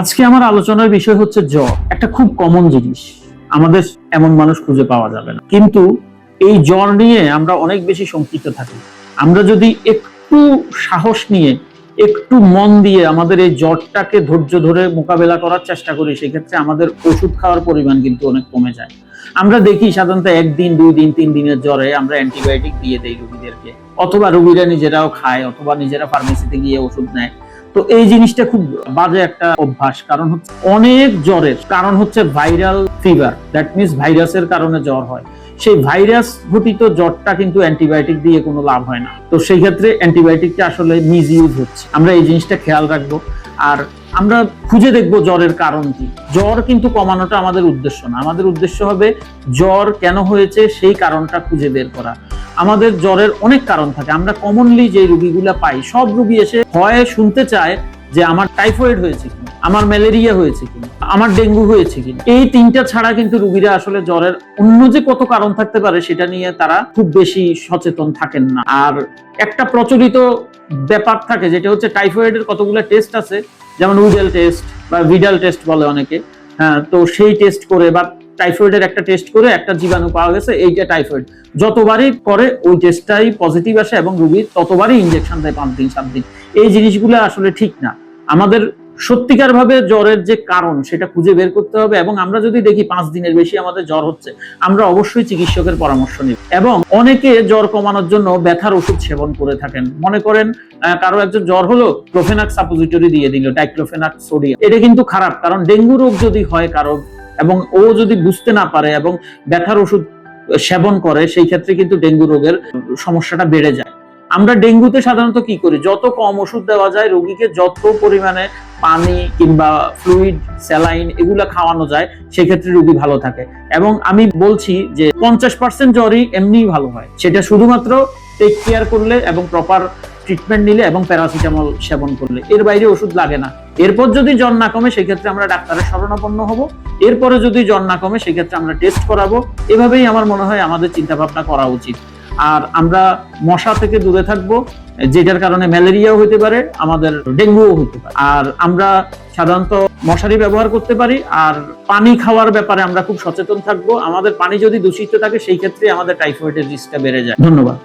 আজকে আমার আলোচনার বিষয় হচ্ছে জ্বর। একটা খুব কমন জিনিস, আমাদের এমন মানুষ খুঁজে পাওয়া যাবে না। কিন্তু এই জ্বর নিয়ে আমরা অনেক বেশি শঙ্কিত থাকি। আমরা যদি একটু সাহস নিয়ে, একটু মন দিয়ে আমাদের এই জ্বরটাকে ধৈর্য ধরে মোকাবেলা করার চেষ্টা করি, সেক্ষেত্রে আমাদের ওষুধ খাওয়ার পরিমাণ কিন্তু অনেক কমে যায়। আমরা দেখি সাধারণত 1 দিন 2 দিন 3 দিনের জ্বরে আমরা অ্যান্টিবায়োটিক দিয়ে দেই রোগীদেরকে, অথবা রোগীরা নিজেরাও খায়, অথবা নিজেরা ফার্মেসিতে গিয়ে ওষুধ নেয়। তো এই জিনিসটা খুব বাজে একটা অভ্যাস। কারণ হচ্ছে অনেক জ্বরের কারণ হচ্ছে ভাইরাল ফিভার, দ্যাট মিনস ভাইরাসের কারণে জ্বর হয়। সেই ভাইরাস ঘটিত জ্বরটা কিন্তু অ্যান্টিবায়োটিক দিয়ে কোনো লাভ হয় না। তো সেই ক্ষেত্রে অ্যান্টিবায়োটিকটা আসলে মিস ইউজ হচ্ছে। আমরা এই জিনিসটা খেয়াল রাখবো। আর আমরা খুঁজে দেখবো জ্বরের কারণ কি। জ্বর কিন্তু কমানোটা আমাদের উদ্দেশ্য না। আমাদের উদ্দেশ্য হবে জ্বর কেন হয়েছে সেই কারণটা খুঁজে বের করা। আমাদের জ্বরের অনেক কারণ থাকে। আমরা কমনলি যে রোগীগুলা পাই, সব রোগী এসে হয় শুনতে চায় যে আমার টাইফয়েড হয়েছে কিনা, আমার ম্যালেরিয়া হয়েছে কিনা, আমার ডেঙ্গু হয়েছে কিনা। এই 3টা ছাড়া কিন্তু রোগীরা আসলে জ্বরের অন্য যে কত কারণ থাকতে পারে সেটা নিয়ে তারা খুব বেশি সচেতন থাকেন না। আর একটা প্রচলিত ব্যাপার থাকে, যেটা হচ্ছে টাইফয়েডের কতগুলো টেস্ট আছে, যেমন উইডেল টেস্ট বা ভিডাল টেস্ট বলে অনেকে। হ্যাঁ, তো সেই টেস্ট করে বা টাইফয়েডের একটা টেস্ট করে একটা জীবাণু পাওয়া গেছে, এইটা টাইফয়েড। যতবারই করে ওই টেস্টটাই পজিটিভ আসে এবং রোগী ততবারই ইনজেকশন দেয় 5 দিন 7 দিন। এই জিনিসগুলো আসলে ঠিক না। আমাদের সত্যিকার ভাবে জ্বরের যে কারণ সেটা খুঁজে বের করতে হবে, এবং আমরা যদি দেখি 5 দিনের বেশি আমাদের জ্বর হচ্ছে, আমরা অবশ্যই চিকিৎসকের পরামর্শ নিব। এবং অনেকে জ্বর কমানোর জন্য ব্যথার ওষুধ সেবন করে থাকেন। মনে করেন কারো একজন জ্বর হলো, ক্লোফেনাক সাপোজিটরি দিয়ে দিল, ডাইক্লোফেনাক সোডিয়াম। এটা কিন্তু খারাপ, কারণ ডেঙ্গু রোগ যদি হয় কারো এবং ও যদি বুঝতে না পারে এবং ব্যথার ওষুধ সেবন করে, সেই ক্ষেত্রে কিন্তু ডেঙ্গু রোগের সমস্যাটা বেড়ে যায়। আমরা ডেঙ্গুতে সাধারণত কি করি, যত কম ওষুধ দেওয়া যায় রোগীকে, যত পরিমাণে পানি কিংবা ফ্লুইড, স্যালাইন এগুলা খাওয়ানো যায়, সেক্ষেত্রে রোগী ভালো থাকে। এবং আমি বলছি যে 50% জ্বরই এমনিই ভালো হয়, সেটা শুধুমাত্র টেক কেয়ার করলে এবং প্রপার ট্রিটমেন্ট নিলে এবং প্যারাসিটামল সেবন করলে। এর বাইরে ওষুধ লাগে না। এরপর যদি জ্বর না কমে সেক্ষেত্রে আমরা ডাক্তারের শরণাপন্ন হব। এরপরে যদি জ্বর না কমে সেক্ষেত্রে আমরা টেস্ট করাবো। এভাবেই আমার মনে হয় আমাদের চিন্তা ভাবনা করা উচিত। আর আমরা মশা থেকে দূরে থাকবো, যেটার কারণে ম্যালেরিয়াও হতে পারে, আমাদের ডেঙ্গুও হতে পারে। আর আমরা সাধারণত মশারি ব্যবহার করতে পারি। আর পানি খাওয়ার ব্যাপারে আমরা খুব সচেতন থাকবো। আমাদের পানি যদি দূষিত থাকে সেই ক্ষেত্রে আমাদের টাইফয়েডের রিস্কটা বেড়ে যায়। ধন্যবাদ।